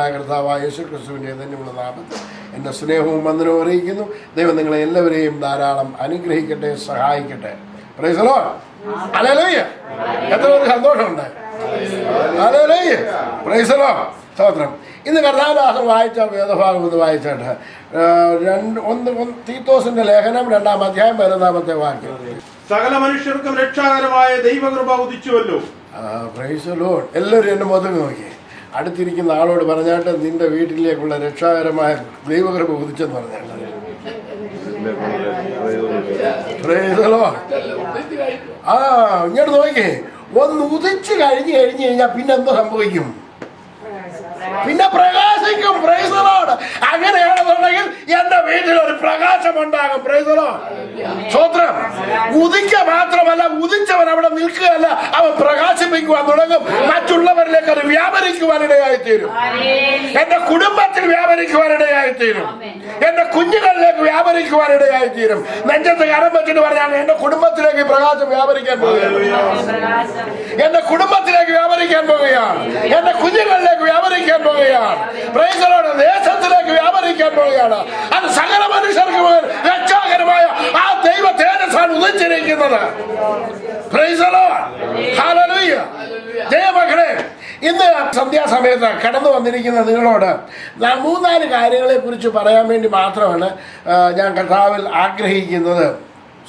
രക്ഷകനുമായ കർത്താവായ യേശു ക്രിസ്തുവിൻ്റെ ധന്യമുള്ള നാമത്തിൽ എൻ്റെ സ്നേഹവും വന്ദനവും അറിയിക്കുന്നു. ദൈവം നിങ്ങളെ എല്ലാവരെയും ധാരാളം അനുഗ്രഹിക്കട്ടെ, സഹായിക്കട്ടെ. Price the Lord. ഹല്ലേലൂയ. എത്ര സന്തോഷമുണ്ട്. ഹല്ലേലൂയ. Price the Lord. സ്തോത്രം. ഇന്ന് കർത്താവിദാസൻ വായിച്ച വേദഭാഗം ഒന്ന് വായിച്ചിട്ട് തീത്തോസിന്റെ ലേഖനം 2-ാം അധ്യായം 11-ാമത്തെ വാക്യം. സകല മനുഷ്യർക്കും രക്ഷാകരമായ ദൈവകൃപ ഉദിച്ചുവല്ലോ. Price the Lord. എല്ലാവരും എന്നെ മുഖത്ത് നോക്കി അടുത്തിരിക്കുന്ന ആളോട് പറഞ്ഞാട്ട് നിന്റെ വീട്ടിലേക്കുള്ള രക്ഷാകരമായ ദൈവകൃപ ഉദിച്ചെന്ന് പറഞ്ഞാട്ട്. Praise the Lord. ഇങ്ങോട്ട് നോക്കിയേ, ഒന്ന് ഉദിച്ചു കഴിഞ്ഞാൽ പിന്നെ എന്തോ സംഭവിക്കും? പിന്നെ പ്രകാശിക്കും. Praise the Lord. അങ്ങനെയാണെന്നുണ്ടെങ്കിൽ എന്റെ വീട്ടിൽ ഒരു പ്രകാശം ഉണ്ടാകും. Praise the Lord. സ്തോത്രം. ഉദിക്ക മാത്രമല്ല, ഉദിച്ചവൻ അവിടെ നിൽക്കുകയല്ല, അവൻ പ്രകാശിപ്പിക്കുവാൻ തുടങ്ങും. മറ്റുള്ളവരിലേക്ക് അത് വ്യാപരിക്കുവാനിടയായിത്തീരും. എന്റെ കുടുംബത്തിൽ വ്യാപരിക്കുവാനിടയായിത്തീരും. എന്റെ കുഞ്ഞുങ്ങളിലേക്ക് വ്യാപരിക്കുവാനിടയായിത്തീരും. നെഞ്ചത്ത് കരം വെച്ചിട്ട് പറഞ്ഞാൽ എന്റെ കുടുംബത്തിലേക്ക് പ്രകാശം വ്യാപരിക്കാൻ പോവുകയാണ്. എന്റെ കുടുംബത്തിലേക്ക് വ്യാപരിക്കാൻ പോവുകയാണ്. എന്റെ കുഞ്ഞുങ്ങളിലേക്ക് വ്യാപരിക്കാൻ പോവുകയാണ്. Praise the Lord. ദേശത്തിലേക്ക് വ്യാപരിക്കാൻ പോവുകയാണ്. അത് സകല മനുഷ്യർക്ക് രക്ഷാകരമായ ആ ദൈവ തേജസ്സാണ് ഉദിച്ചിരിക്കുന്നത്. Praise the Lord. ഹല്ലേലൂയ. ദൈവമക്കളെ, ഇന്ന് സന്ധ്യാസമയത്ത് കടന്നു വന്നിരിക്കുന്ന നിങ്ങളോട് 3-4 കാര്യങ്ങളെ കുറിച്ച് പറയാൻ വേണ്ടി മാത്രമാണ് ഞാൻ കർത്താവിൽ ആഗ്രഹിക്കുന്നത്.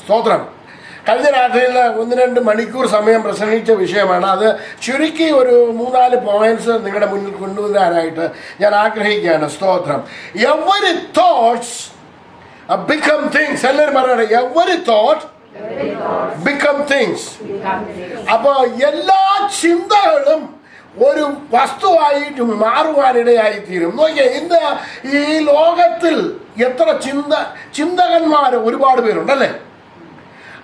സ്തോത്രം. കഴിഞ്ഞ രാത്രിയിൽ 1-2 മണിക്കൂർ സമയം പ്രസംഗിച്ച വിഷയമാണ്. അത് ചുരുക്കി ഒരു 3-4 പോയിന്റ്സ് നിങ്ങളുടെ മുന്നിൽ കൊണ്ടുവരാനായിട്ട് ഞാൻ ആഗ്രഹിക്കുകയാണ്. സ്തോത്രം. Every thoughts become things. എല്ലാവരും പറയണം, എവരി തോട്ട് ബിക്കം തിങ്സ്. അപ്പൊ എല്ലാ ചിന്തകളും ഒരു വസ്തുവായിട്ട് മാറുവാനിടയായിത്തീരും. നോക്കിയേ, ഇന്ന് ഈ ലോകത്തിൽ എത്ര ചിന്തകന്മാർ ഒരുപാട് പേരുണ്ടല്ലേ.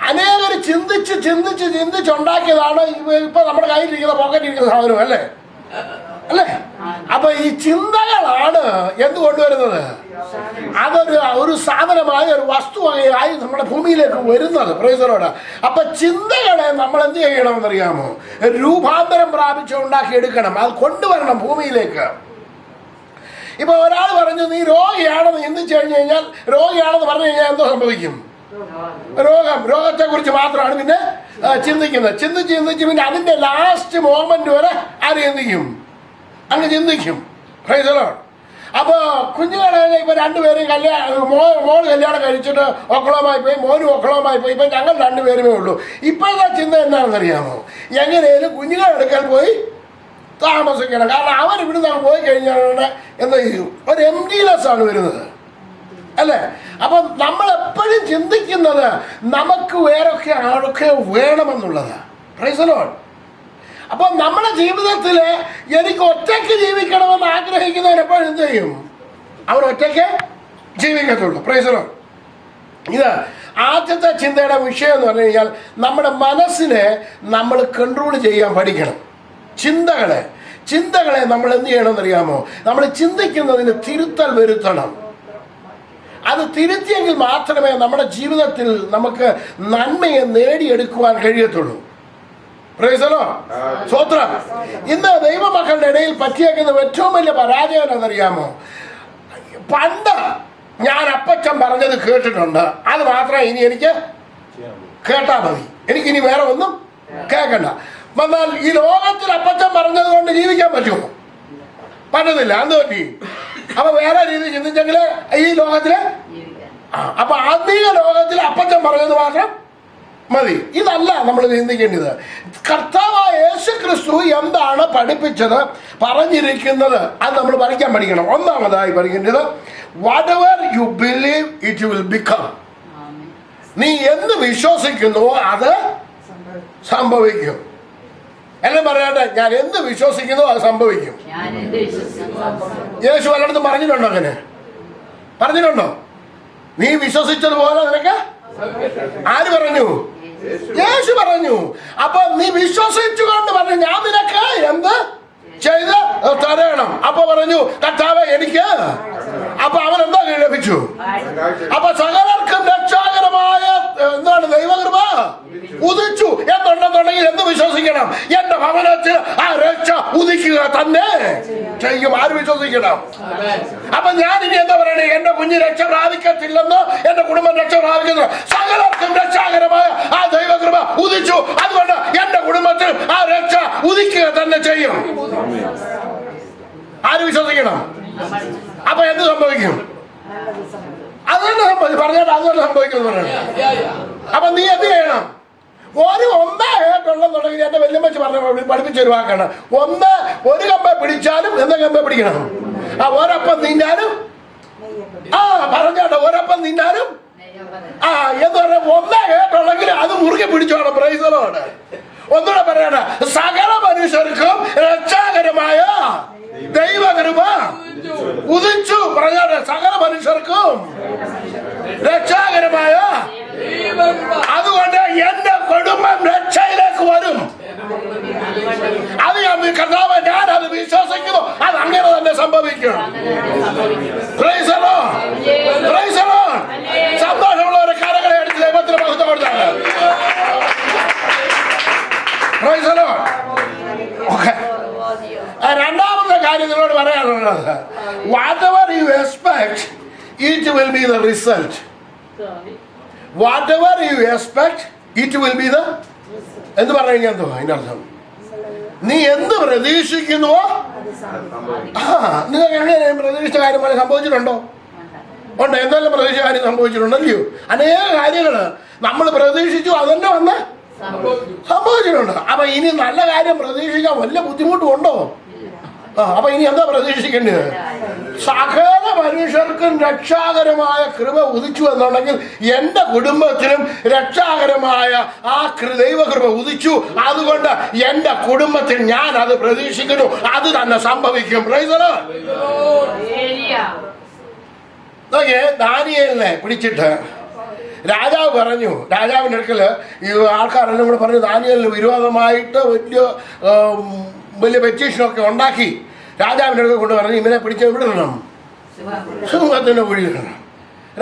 അനേകർ ചിന്തിച്ചുണ്ടാക്കിയതാണ് ഇപ്പൊ നമ്മുടെ കയ്യിലിരിക്കുന്ന പോക്കറ്റിരിക്കുന്ന സാധനം അല്ലേ. അപ്പൊ ഈ ചിന്തകളാണ് എന്ത് കൊണ്ടുവരുന്നത്? ഒരു സാധനമായ ഒരു വസ്തുവകയായി നമ്മുടെ ഭൂമിയിലേക്ക് വരുന്നത്. Price the Lord. അപ്പൊ ചിന്തകളെ നമ്മൾ എന്ത് ചെയ്യണമെന്നറിയാമോ? രൂപാന്തരം പ്രാപിച്ച് ഉണ്ടാക്കിയെടുക്കണം. അത് കൊണ്ടുവരണം ഭൂമിയിലേക്ക്. ഇപ്പൊ ഒരാൾ പറഞ്ഞു നീ രോഗിയാണെന്ന് പറഞ്ഞു കഴിഞ്ഞാൽ എന്തോ സംഭവിക്കും? രോഗത്തെ കുറിച്ച് മാത്രമാണ് പിന്നെ ചിന്തിക്കുന്നത്. ചിന്തിച്ച് പിന്നെ അതിന്റെ ലാസ്റ്റ് മോമെന്റ് വരെ ആര് ചിന്തിക്കും? അങ്ങ് ചിന്തിക്കും. Price the Lord. അപ്പൊ കുഞ്ഞുങ്ങളെ ഇപ്പൊ 2 പേരും മോള് കല്യാണം കഴിച്ചിട്ട് ഒക്കളോമായി പോയി, മോനും ഒക്കളോമായി പോയി. ഇപ്പൊ ഞങ്ങൾ 2 പേരുമേ ഉള്ളൂ. ഇപ്പോഴത്തെ ചിന്ത എന്താണെന്നറിയാമോ? എങ്ങനെയാലും കുഞ്ഞുങ്ങളെടുക്കാൻ പോയി താമസിക്കണം. കാരണം അവർ ഇവിടുന്ന് പോയി കഴിഞ്ഞാൽ എന്താ ചെയ്യും? ഒരു എംപ്റ്റിനെസ് ആണ് വരുന്നത് അല്ലേ. അപ്പം നമ്മൾ എപ്പോഴും ചിന്തിക്കുന്നത് നമുക്ക് ആരൊക്കെ വേണമെന്നുള്ളത്. Price the Lord. അപ്പം നമ്മുടെ ജീവിതത്തിൽ എനിക്ക് ഒറ്റയ്ക്ക് ജീവിക്കണമെന്ന് ആഗ്രഹിക്കുന്നവൻ എപ്പോഴും എന്ത് ചെയ്യും? അവൻ ഒറ്റയ്ക്ക് ജീവിക്കത്തുള്ളൂ. Price the Lord. ഇത് ആദ്യത്തെ ചിന്തയുടെ വിഷയം എന്ന് പറഞ്ഞു കഴിഞ്ഞാൽ നമ്മുടെ മനസ്സിനെ നമ്മൾ കൺട്രോൾ ചെയ്യാൻ പഠിക്കണം. ചിന്തകളെ നമ്മൾ എന്ത് ചെയ്യണമെന്നറിയാമോ? നമ്മൾ ചിന്തിക്കുന്നതിന് തിരുത്തൽ വരുത്തണം. അത് തിരുത്തിയെങ്കിൽ മാത്രമേ നമ്മുടെ ജീവിതത്തിൽ നമുക്ക് നന്മയെ നേടിയെടുക്കുവാൻ കഴിയത്തുള്ളൂ. Praise the Lord. സ്തോത്രം. ഇന്ന് ദൈവമക്കളുടെ ഇടയിൽ പറ്റിയേക്കുന്ന ഏറ്റവും വലിയ പരാജയം എന്നറിയാമോ? പണ്ട് ഞാൻ അപ്പച്ചൻ പറഞ്ഞത് കേട്ടിട്ടുണ്ട്, അത് മാത്രമേ ഇനി എനിക്ക് കേട്ടാ മതി, എനിക്കിനി വേറെ ഒന്നും കേൾക്കണ്ട. എന്നാൽ ഈ ലോകത്തിൽ അപ്പച്ചൻ പറഞ്ഞത് കൊണ്ട് ജീവിക്കാൻ പറ്റുമോ? പറ്റത്തില്ല. എന്ത് പറ്റി? അപ്പൊ വേറെ രീതി ചിന്തിച്ചെങ്കിൽ ഈ ലോകത്തില് അപ്പൊ ആത്മീയ ലോകത്തിൽ അപ്പച്ചൻ പറഞ്ഞത് മാത്രം മതി. ഇതല്ല നമ്മൾ ചിന്തിക്കേണ്ടത്. കർത്താവായ യേശു ക്രിസ്തു എന്താണ് പഠിപ്പിച്ചത്, പറഞ്ഞിരിക്കുന്നത്, അത് നമ്മൾ പഠിക്കണം. ഒന്നാമതായി പഠിക്കേണ്ടത് whatever you believe it will become. നീ എന്ത് വിശ്വസിക്കുന്നുവോ അത് സംഭവിക്കും. എല്ലാം പറയട്ടെ, ഞാൻ എന്ത് വിശ്വസിക്കുന്നു അത് സംഭവിക്കും. യേശു പലയിടത്തും പറഞ്ഞിട്ടുണ്ടോ? അങ്ങനെ പറഞ്ഞിട്ടുണ്ടോ? നീ വിശ്വസിച്ചതുപോലെ നിനക്ക് ആര് പറഞ്ഞു? യേശു പറഞ്ഞു. അപ്പൊ നീ വിശ്വസിച്ചുകൊണ്ട് പറഞ്ഞു ഞാൻ നിനക്ക് എന്ത് ചെയ്ത് തരണം. അപ്പൊ പറഞ്ഞു കർത്താവേ എനിക്ക്. അപ്പൊ അവൻ എന്താ ലഭിച്ചു? അപ്പൊ സകലർക്കും രക്ഷാകരമായ എന്താണ് ദൈവകൃപ ഉദിച്ചു എന്നുണ്ടെന്നുണ്ടെങ്കിൽ എന്ത് വിശ്വസിക്കണം? എന്റെ ഭവനത്തിൽ ആ രക്ഷ ഉദിക്കുക തന്നെ ചെയ്യും. ആര് വിശ്വസിക്കും? വിശ്വസിക്കണം. അപ്പൊ ഞാൻ ഇനി എന്താ പറയണേ? എന്റെ കുഞ്ഞ് രക്ഷ പ്രാപിക്കത്തില്ലെന്നോ എന്റെ കുടുംബം രക്ഷ പ്രാപിക്കുന്നു, സകലർക്കും രക്ഷാകരമായ ആ ദൈവകൃപ ഉദിച്ചു, അതുകൊണ്ട് എന്റെ കുടുംബത്തിൽ ആ രക്ഷ ഉദിക്കുക തന്നെ ചെയ്യും. ആര് വിശ്വസിക്കണം? അപ്പൊ എന്ത് സംഭവിക്കും? അത് തന്നെ സംഭവിക്കും. പറഞ്ഞാൽ അത് തന്നെ സംഭവിക്കും പറയണം. അപ്പൊ നീ എന്ത് ചെയ്യണം? ഒന്നേ കേട്ടുള്ളെന്നുണ്ടെങ്കിൽ എന്റെ വല്യമ്മച്ച് പറഞ്ഞ പഠിപ്പിച്ചൊരു വാക്കാണ്, ഒരു കമ്പ പിടിച്ചാലും എന്താ കമ്പ പിടിക്കണം? ആ ഒരപ്പം തിന്നാലും പറഞ്ഞോട്ടെ, ഒരപ്പം തിന്നാലും എന്ന് പറഞ്ഞ ഒന്നേ കേട്ടുള്ളെങ്കിൽ അത് മുറുകെ പിടിച്ചോണം. Price the Lord. ഒന്നുകൂടെ പറയണ, സകല മനുഷ്യർക്കും രക്ഷാകരമായ ദൈവകൃപ ഉദിച്ചു. പറഞ്ഞോട്ടെ, സകല മനുഷ്യർക്കും രക്ഷാകരമായ. അതുകൊണ്ട് എന്റെ കുടുംബം രക്ഷയിലേക്ക് വരും. അത് കർത്താവ്, ഞാൻ അത് വിശ്വസിക്കുന്നു. അത് അങ്ങനെ തന്നെ സംഭവിക്കും. Praise the Lord. Praise the Lord. സന്തോഷമുള്ളവരെ കരങ്ങളെ അടിച്ച് ദൈവത്തിന് മഹത്വം കൊടുത്താണ്. Price the Lord. ഓക്കേ, രണ്ടാമത്തെ കാര്യം നിങ്ങളോട് പറയാനുള്ളത്, whatever you expect, it will be the result. Whatever you expect, it will be the, എന്ത് പറയുക? എന്തോ അതിന്റെ അർത്ഥം? നീ എന്ത് പ്രതീക്ഷിക്കുന്നുവോ നിങ്ങൾക്ക് എങ്ങനെ പ്രതീക്ഷിച്ച കാര്യം പോലെ സംഭവിച്ചിട്ടുണ്ടോ? ഉണ്ട്. എന്തെല്ലാം പ്രതീക്ഷിച്ച കാര്യം സംഭവിച്ചിട്ടുണ്ടല്ലോ. അനേക കാര്യങ്ങള് നമ്മൾ പ്രതീക്ഷിച്ചു, അതന്നെ വന്ന് സംഭവിച്ചിട്ടുണ്ട്. അപ്പൊ ഇനി നല്ല കാര്യം പ്രതീക്ഷിക്കാൻ വല്ല ബുദ്ധിമുട്ടും ഉണ്ടോ? അപ്പൊ ഇനി എന്താ പ്രതീക്ഷിക്കേണ്ടത്? സകല മനുഷ്യർക്കും രക്ഷാകരമായ കൃപ ഉദിച്ചു എന്നുണ്ടെങ്കിൽ എന്റെ കുടുംബത്തിനും രക്ഷാകരമായ ആ ദൈവകൃപ ഉദിച്ചു. അതുകൊണ്ട് എന്റെ കുടുംബത്തിൽ ഞാൻ അത് പ്രതീക്ഷിക്കുന്നു, അത് തന്നെ സംഭവിക്കും. Praise the Lord. നോക്കിയേ, ദാനിയേലിനെ പിടിച്ചിട്ട് രാജാവ് പറഞ്ഞു, രാജാവിൻ്റെ അടുക്കല് ഈ ആൾക്കാരെല്ലാം കൂടെ പറഞ്ഞു ദാനിയേലിന് വിരോധമായിട്ട് വലിയ പെറ്റീഷനൊക്കെ ഉണ്ടാക്കി രാജാവിൻ്റെ അടുക്കൽ കൊണ്ട് പറഞ്ഞു, ഇവനെ പിടിച്ച് വിടണം, സിംഹത്തിൻ്റെ കുഴിയിടണം.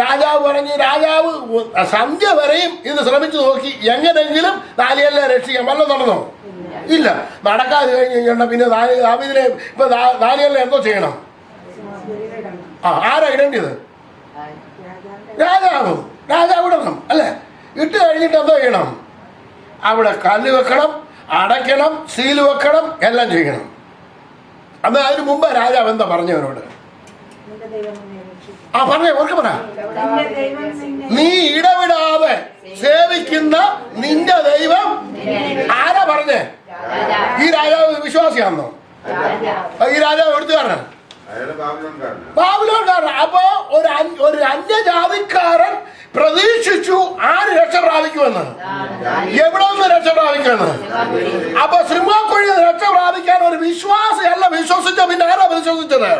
രാജാവ് പറഞ്ഞ്, രാജാവ് സന്ധ്യ വരെയും ഇത് ശ്രമിച്ചു നോക്കി, എങ്ങനെങ്കിലും ദാനിയേലിനെ രക്ഷിക്കാൻ. വല്ലതും നടന്നോ? ഇല്ല. നടക്കാതെ കഴിഞ്ഞ് കഴിഞ്ഞാൽ പിന്നെ ദാവീദിനെ ഇപ്പൊ ദാനിയേലിനെ എന്തോ ചെയ്യണം? ആരാ ഇടേണ്ടത്? രാജാവ് ഇടണം അല്ലേ? ഇട്ട് കഴിഞ്ഞിട്ട് എന്തോ ചെയ്യണം? അവിടെ കല്ല് വെക്കണം, അടയ്ക്കണം, സീല് വെക്കണം, എല്ലാം ചെയ്യണം. അന്ന് അതിന് മുമ്പ് രാജാവ് എന്താ പറഞ്ഞവരോട്? പറഞ്ഞേ, ഓർക്ക് പറ. നീ ഇടവിടാതെ സേവിക്കുന്ന നിന്റെ ദൈവം ആരാ പറഞ്ഞേ? ഈ രാജാവ് വിശ്വാസിയാണോ? ഈ രാജാവ് എടുത്തുകാരൻ, ബാബിലോൺകാരൻ. അപ്പൊ ഒരു അന്യജാതിക്കാരൻ പ്രതീക്ഷിച്ചു ആര് രക്ഷ പ്രാപിക്കുമെന്ന്, എവിടെ നിന്ന് രക്ഷ പ്രാപിക്കുമെന്ന്. അപ്പൊ സിംഹക്കുഴി രക്ഷ പ്രാപിക്കാൻ ഒരു വിശ്വാസിയല്ല വിശ്വസിച്ച, പിന്നെ ആരാ വിശ്വസിച്ചത്?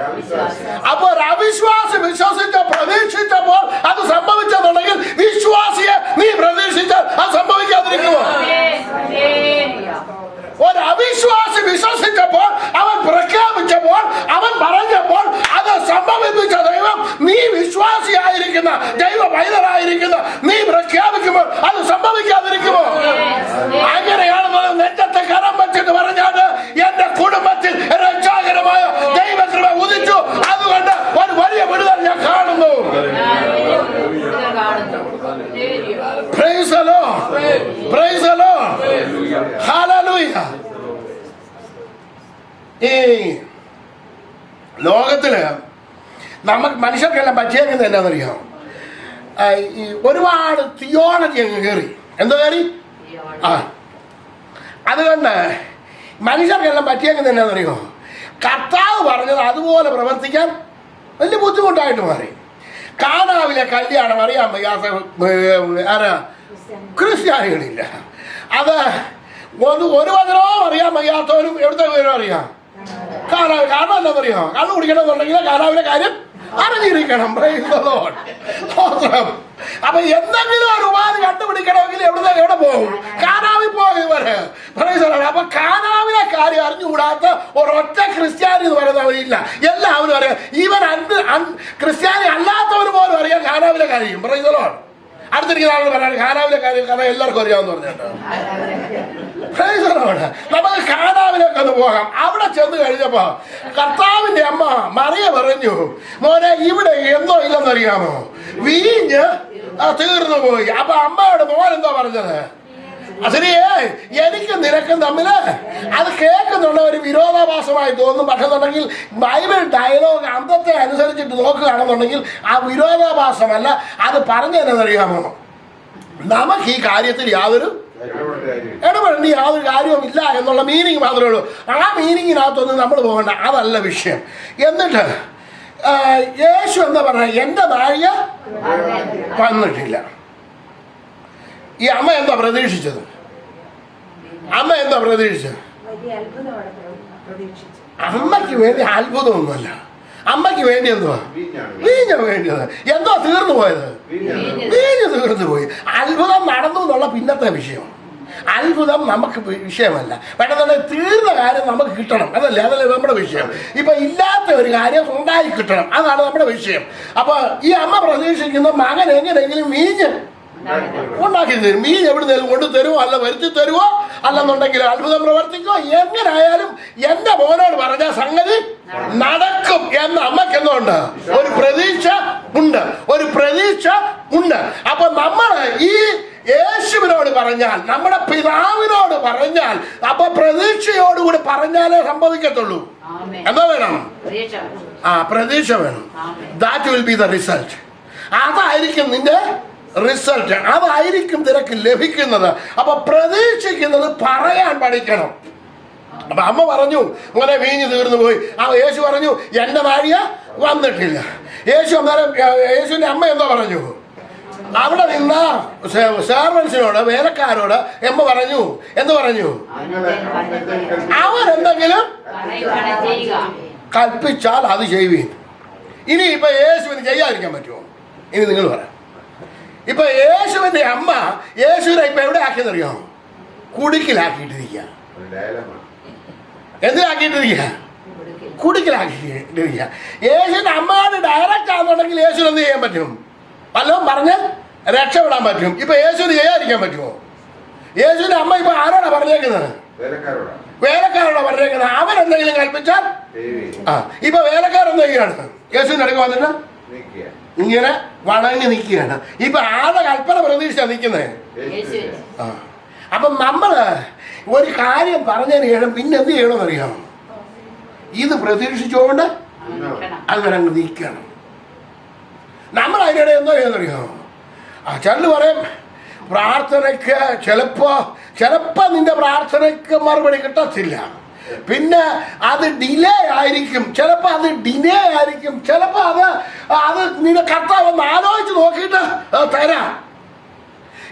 അപ്പൊ ഒരു അവിശ്വാസി വിശ്വസിച്ച പ്രതീക്ഷിച്ചപ്പോൾ അത് സംഭവിച്ചെന്നുണ്ടെങ്കിൽ വിശ്വാസിയെ നീ പ്രതീക്ഷിച്ചാൽ അത് സംഭവിക്കാതിരിക്കുമോ? ഒരു അവിശ്വാസി വിശ്വസിച്ചപ്പോൾ, അവൻ പ്രഖ്യാപിച്ചപ്പോൾ, അവൻ പറഞ്ഞപ്പോൾ അത് സംഭവിപ്പിച്ച ദൈവം, നീ വിശ്വാസിയായിരിക്കുന്ന ദൈവ പൈതലായിരിക്കുന്ന നീ പ്രഖ്യാപിക്കുമ്പോൾ അത് സംഭവിക്കാതിരിക്കുമോ? അങ്ങനെയാണെന്ന് നെറ്റത്തെ കരം വെച്ചിട്ട് പറഞ്ഞാണ്, എന്റെ കുടുംബത്തിൽ രക്ഷാകരമായ ദൈവകൃപ ഉദിച്ചു, അതുകൊണ്ട് ഒരു വലിയ വിടുതൽ ഞാൻ കാണുന്നു. Praise the Lord. Praise the Lord. Hallelujah. ഈ ലോകത്തില് നമുക്ക് മനുഷ്യർക്കെല്ലാം പറ്റിയേക്കുന്നത് എന്നാന്നറിയാം? ഈ ഒരുപാട് തിയോളജി അങ്ങ് കയറി. എന്തോ കയറി? അതുകൊണ്ട് മനുഷ്യർക്കെല്ലാം പറ്റിയേക്കുന്നത് എന്നാന്നറിയോ? കർത്താവ് പറഞ്ഞത് അതുപോലെ പ്രവർത്തിക്കാൻ വലിയ ബുദ്ധിമുട്ടായിട്ട് മാറി. കാനാവിലെ കല്യാണം അറിയാൻ വയ്യാത്ത ആരാ? ക്രിസ്ത്യാനികളില്ല. അത് ഒരു വചനവും അറിയാൻ വയ്യാത്തവരും എവിടുത്തെ വിവരം അറിയാം? കാനാവ്. കാരണം എന്താണെന്നറിയാം? കള്ളു കുടിക്കണമെന്നുണ്ടെങ്കിൽ കാനാവിലെ കാര്യം അറിഞ്ഞിരിക്കണം. അപ്പൊ എന്തെങ്കിലും ഒരു ഉപാധി കണ്ടുപിടിക്കണമെങ്കിൽ എവിടെ പോകും? കാനാവിൽ പോകും ഇവര്. അപ്പൊ കാനാവിലെ കാര്യം അറിഞ്ഞുകൂടാത്ത ഒരൊറ്റ ക്രിസ്ത്യാനി എന്ന് പറയുന്നവരില്ല. എല്ലാവരും അറിയാം. ഈവൻ ക്രിസ്ത്യാനി അല്ലാത്തവർ പോലും അറിയാം കാനാവിലെ കാര്യം. അടുത്തിരിക്കുന്ന ആളോട് പറയാൻ കാനാവിലെ കഥ എല്ലാവർക്കും അറിയാമെന്ന് പറഞ്ഞിട്ടോ. നമുക്ക് കാനാവിലേക്ക് ഒന്ന് പോകാം. അവിടെ ചെന്ന് കഴിഞ്ഞപ്പോ കർത്താവിന്റെ അമ്മ മറിയ പറഞ്ഞു, മോനെ ഇവിടെ എന്തോ ഇല്ലെന്നറിയാമോ, വീഞ്ഞ് തീർന്നു പോയി. അപ്പൊ അമ്മയോട് മോൻ എന്തോ പറഞ്ഞത്, ശരിയേ എനിക്ക് നിനക്കും തമ്മില് അത് കേൾക്കുന്നുള്ള ഒരു വിരോധാഭാസമായി തോന്നും. പക്ഷെന്നുണ്ടെങ്കിൽ ബൈബിൾ ഡയലോഗ് അന്തത്തെ അനുസരിച്ചിട്ട് നോക്കുകയാണെന്നുണ്ടെങ്കിൽ ആ വിരോധാഭാസമല്ല, അത് പറഞ്ഞതെന്നറിയാമോ, നമുക്ക് ഈ കാര്യത്തിൽ യാതൊരു ഇടപെടേണ്ട യാതൊരു കാര്യവും ഇല്ല എന്നുള്ള മീനിങ് മാത്രമേ ഉള്ളൂ. ആ മീനിങ്ങിനകത്തൊന്നും നമ്മൾ പോകണ്ട, അതല്ല വിഷയം. എന്നിട്ട് യേശു എന്താ പറഞ്ഞ, എന്റെ നാഴിക വന്നിട്ടില്ല. ഈ അമ്മ എന്താ പ്രതീക്ഷിച്ചത്? അമ്മയ്ക്ക് വേണ്ടി അത്ഭുതമൊന്നുമല്ല, അമ്മയ്ക്ക് വേണ്ടി എന്തുവാ, വീഞ്ഞ വേണ്ടിയത്. എന്തോ തീർന്നു പോയത്, വീഞ്ഞ് തീർന്നു പോയി. അത്ഭുതം നടന്നു എന്നുള്ള പിന്നത്തെ വിഷയം. അത്ഭുതം നമുക്ക് വിഷയമല്ല, പെട്ടെന്ന് തീർന്ന കാര്യം നമുക്ക് കിട്ടണം, അതല്ലേ നമ്മുടെ വിഷയം. ഇപ്പൊ ഇല്ലാത്ത ഒരു കാര്യം ഉണ്ടായി കിട്ടണം, അതാണ് നമ്മുടെ വിഷയം. അപ്പൊ ഈ അമ്മ പ്രതീക്ഷിക്കുന്ന മകൻ എങ്ങനെയെങ്കിലും വീഞ്ഞ് ഉണ്ടാക്കി തരും. വീഞ്ഞ് എവിടുന്നേലും കൊണ്ടു തരുമോ, അല്ല വരുത്തി തരുമോ, അല്ലെന്നുണ്ടെങ്കിൽ അത്ഭുതം പ്രവർത്തിക്കോ, എങ്ങനായാലും എന്റെ മോനോട് പറഞ്ഞ സംഗതി നടക്കും എന്ന് അമ്മയ്ക്ക് എന്തുണ്ട്, ഒരു പ്രതീക്ഷ ഉണ്ട്. അപ്പൊ നമ്മള് ഈ യേശുവിനോട് പറഞ്ഞാൽ, നമ്മുടെ പിതാവിനോട് പറഞ്ഞാൽ, അപ്പൊ പ്രതീക്ഷയോടുകൂടി പറഞ്ഞാലേ സംഭവിക്കത്തുള്ളൂ. എന്താ വേണം? പ്രതീക്ഷ വേണം. That will be the result. അതായിരിക്കും നിന്റെ റിസൾട്ട്, അതായിരിക്കും നിനക്ക് ലഭിക്കുന്നത്. അപ്പൊ പ്രതീക്ഷിക്കുന്നത് പറയാൻ പഠിക്കണം. അപ്പൊ അമ്മ പറഞ്ഞു, മോനെ വീഞ്ഞ് തീർന്നു പോയി. യേശു പറഞ്ഞു, എന്റെ നാഴിക വന്നിട്ടില്ല. യേശുവിന്റെ അമ്മ എന്താ പറഞ്ഞു, അവിടെ നിന്ന സെർവൻസിനോട്, വേലക്കാരോട് അമ്മ പറഞ്ഞു, എന്ത് പറഞ്ഞു, അവരെന്തെങ്കിലും കൽപ്പിച്ചാൽ അത് ചെയ്യുവീൻ. ഇനി ഇപ്പൊ യേശുവിന് ചെയ്യാതിരിക്കാൻ പറ്റുമോ? ഇനി നിങ്ങൾ പറയാം. ഇപ്പൊ യേശുവിന്റെ അമ്മ യേശുവിനെ ഇപ്പൊ എവിടെ ആക്കിയെന്നറിയാമോ? കുടുക്കിലാക്കിയിട്ടിരിക്കുക. എന്തിനാക്കിയിട്ടിരിക്കുക? കുടുക്കിലാക്കിയിട്ടിരിക്കുക. യേശുവിന്റെ അമ്മയോട് ഡയറക്റ്റ് ആണെന്നുണ്ടെങ്കിൽ യേശുവിന് എന്ത് ചെയ്യാൻ പറ്റും? വല്ലതും പറഞ്ഞ് രക്ഷപ്പെടാൻ പറ്റും. ഇപ്പൊ യേശുവിന് ചെയ്യാതിരിക്കാൻ പറ്റുമോ? യേശുവിന്റെ അമ്മ ഇപ്പൊ ആരോടാ പറഞ്ഞേക്കുന്നത്? വേലക്കാരോടാ പറഞ്ഞേക്കുന്നത്. അവരെന്തെങ്കിലും കൽപ്പിച്ചാൽ ഇപ്പൊ വേലക്കാരെന്ത് ചെയ്യാണ്? യേശുവിന്റെ അടുക്ക് വന്നിട്ട് ഇങ്ങനെ വണങ്ങി നിൽക്കുകയാണ്. ഇപ്പൊ ആരുടെ കൽപ്പന പ്രതീക്ഷിച്ചാ നിൽക്കുന്നേ? അപ്പൊ നമ്മള് ഒരു കാര്യം പറഞ്ഞതിന് ശേഷം പിന്നെ എന്ത് ചെയ്യണമെന്ന് അറിയാമോ? ഇത് പ്രതീക്ഷിച്ചുകൊണ്ട് അങ്ങനെ നിൽക്കണം. നമ്മൾ അതിനിടെ എന്തോ ചെയ്യുന്നറിയാമോ? ചിലർ പറയും പ്രാർത്ഥനയ്ക്ക് ചിലപ്പോ നിന്റെ പ്രാർത്ഥനയ്ക്ക് മറുപടി കിട്ടത്തില്ല, പിന്നെ അത് ഡിലേ ആയിരിക്കും, ചിലപ്പോ അത് നിന്റെ കർത്താവ് ഒന്ന് ആലോചിച്ച് നോക്കിയിട്ട് തരാം.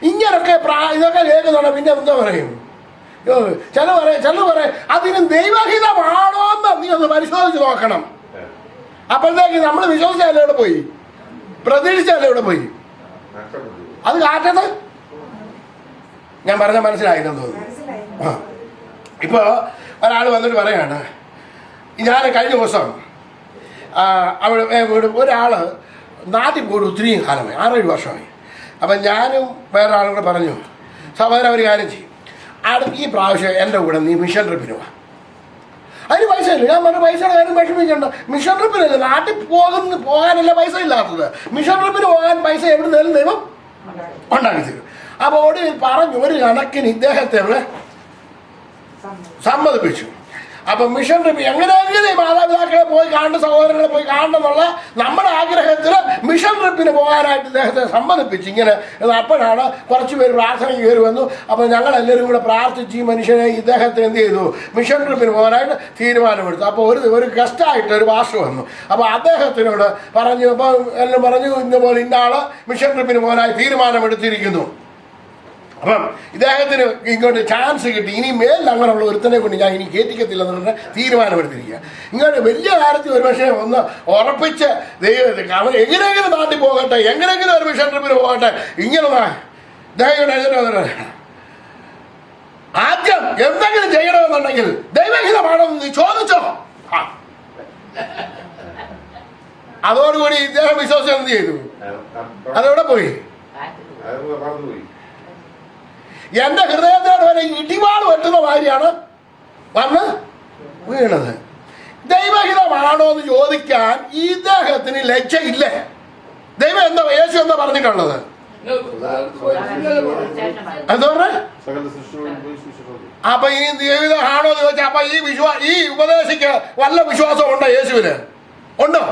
ഇങ്ങനൊക്കെ ഇതൊക്കെ കേൾക്കുന്നുണ്ട്. പിന്നെ എന്താ പറയും? ചില പറയും അതിന് ദൈവഹിതമാണോ എന്ന് നീ ഒന്ന് പരിശോധിച്ച് നോക്കണം. അപ്പോഴത്തേക്ക് നമ്മൾ വിശ്വസിച്ചാലും ഇവിടെ പോയി, പ്രതീക്ഷിച്ചാലും ഇവിടെ പോയി, അത് കാറ്റത്. ഞാൻ പറഞ്ഞ മനസ്സിലായില്ലെന്ന് തോന്നുന്നു. ഇപ്പൊ ഒരാൾ വന്നിട്ട് പറയാണ്, ഞാൻ കഴിഞ്ഞ ദിവസം അവിടെ ഒരാള് നാട്ടിൽ പോയിട്ട് ഒത്തിരി കാലമായി, 6-7 വർഷമായി. അപ്പം ഞാനും വേറെ ആളുകൂടെ പറഞ്ഞു, സഹോദരൻ ഒരു കാര്യം ചെയ്യും, ഈ പ്രാവശ്യം എൻ്റെ കൂടെ നീ മിഷൻ ട്രിപ്പിന് പോവാ. അതിന് പൈസ ഇല്ല. ഞാൻ പറഞ്ഞ പൈസയുടെ കാര്യം വിഷമിക്കണ്ട. മിഷൻ ട്രിപ്പിനല്ലേ, നാട്ടിൽ പോകാനല്ല പൈസ ഇല്ലാത്തത്. മിഷൻ ട്രിപ്പിന് പോകാൻ പൈസ എവിടുന്നേലും ദൈവം ഉണ്ടാക്കി തരും. അപ്പോൾ ഒടുവിൽ പറഞ്ഞു, ഒരു കണക്കിന് ഇദ്ദേഹത്തെ സമ്മതിപ്പിച്ചു. അപ്പൊ മിഷൻ ട്രിപ്പ് എങ്ങനെയെങ്കിലും മാതാപിതാക്കളെ പോയി കാണുന്ന, സഹോദരങ്ങളെ പോയി കാണണമെന്നുള്ള നമ്മുടെ ആഗ്രഹത്തിൽ മിഷൻ ട്രിപ്പിന് പോകാനായിട്ട് ഇദ്ദേഹത്തെ സമ്മതിപ്പിച്ചു. ഇങ്ങനെ അപ്പോഴാണ് കുറച്ച് പേര് പ്രാർത്ഥനയ്ക്ക് കയറി വന്നു. അപ്പോൾ ഞങ്ങളെല്ലാവരും കൂടെ പ്രാർത്ഥിച്ച് ഈ മനുഷ്യനെ, ഇദ്ദേഹത്തെ എന്ത് ചെയ്തു, മിഷൻ ട്രിപ്പിന് പോകാനായിട്ട് തീരുമാനമെടുത്തു. അപ്പോൾ ഒരു ഗസ്റ്റായിട്ട് ഒരു പാസ്റ്റർ വന്നു. അപ്പോൾ അദ്ദേഹത്തിനോട് പറഞ്ഞു, അപ്പോൾ എല്ലാം പറഞ്ഞു, ഇന്നപോലെ ഇന്നാള് മിഷൻ ട്രിപ്പിന് പോകാനായി തീരുമാനമെടുത്തിരിക്കുന്നു. അപ്പം ഇദ്ദേഹത്തിന് ഇങ്ങോട്ട് ചാൻസ് കിട്ടി, ഇനി മേലിൽ അങ്ങനെയുള്ള ഒരുത്തനെ കൊണ്ട് ഞാൻ ഇനി കയറ്റിക്കത്തില്ലെന്ന് പറഞ്ഞാൽ തീരുമാനമെടുത്തിരിക്കുക. ഇങ്ങോട്ട് വലിയ കാര്യത്തിൽ ഒരു പക്ഷേ ഒന്ന് ഉറപ്പിച്ച് ദൈവത്തിൽ അവൻ എങ്ങനെയെങ്കിലും നാട്ടിൽ പോകട്ടെ, എങ്ങനെയെങ്കിലും ഒരു മിഷൻ ട്രിപ്പിന് പോകട്ടെ, ഇങ്ങനെ ഇദ്ദേഹം ആദ്യം എന്തെങ്കിലും ചെയ്യണമെന്നുണ്ടെങ്കിൽ ദൈവഹിതമാണെന്ന് നീ ചോദിച്ചോ. അതോടുകൂടി ഇദ്ദേഹം വിശ്വാസം എന്ത് ചെയ്തു? അതെവിടെ പോയി? എന്റെ ഹൃദയത്തോട് വരെ ഇടിവാൾ വെട്ടുന്ന മാതിരിയാണ് വന്ന് വീണത്. ദൈവഹിതമാണോ എന്ന് ചോദിക്കാൻ ഇദ്ദേഹത്തിന് ലജ്ജയില്ലേ? ദൈവം എന്താ, യേശു എന്താ പറഞ്ഞിട്ടുള്ളത്? എന്താ പറഞ്ഞ? അപ്പൊ ഈ ദൈവഹിതമാണോ എന്ന് ചോദിച്ചാൽ അപ്പൊ ഈ ഉപദേശിക്ക് വല്ല വിശ്വാസം ഉണ്ടോ? യേശുവിന് ഉണ്ടോ?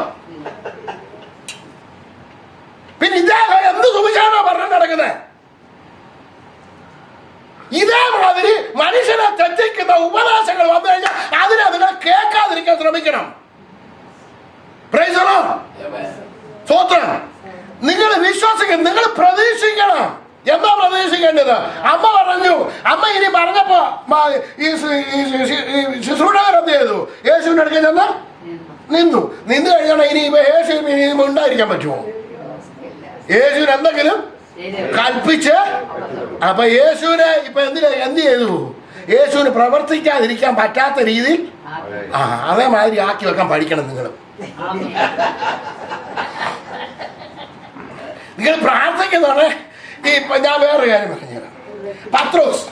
പിന്നെ ഇദ്ദേഹം എന്ത് സുവിശേഷമാണ് പറഞ്ഞു നടക്കുന്നത്? ഇതേമാതിരി മനുഷ്യനെ തെറ്റിക്കുന്ന ഉപദേശങ്ങൾ വന്നു കഴിഞ്ഞാൽ അതിനെ നിങ്ങൾ കേൾക്കാതിരിക്കാൻ ശ്രമിക്കണം. Price the Lord. സ്തോത്രം. നിങ്ങൾ വിശ്വസിക്കണം, നിങ്ങൾ പ്രതീക്ഷിക്കണം. എന്താ പ്രതീക്ഷിക്കേണ്ടത്? അമ്മ പറഞ്ഞു, അമ്മ ഇനി പറഞ്ഞപ്പോ ഈ ശുശ്രൂഷകർ എന്ത് ചെയ്തു? യേശുവിന്റെ അടുക്കൽ ചെന്ന് നിന്നു കഴിഞ്ഞാൽ ഇനി യേശുവിന് ഇനി ഉണ്ടായിരിക്കാൻ പറ്റുമോ? യേശുവിന് എന്തെങ്കിലും കൽപ്പിച്ച് അപ്പൊ യേശുവിനെ ഇപ്പൊ എന്ത് ചെയ്തു? യേശുവിന് പ്രവർത്തിക്കാതിരിക്കാൻ പറ്റാത്ത രീതിയിൽ അതേമാതിരി ആക്കി വെക്കാൻ പഠിക്കണം. നിങ്ങൾ പ്രാർത്ഥിക്കുന്നതാണ്. ഇപ്പൊ ഞാൻ വേറൊരു കാര്യം പറഞ്ഞുതരാം. പത്രോസ്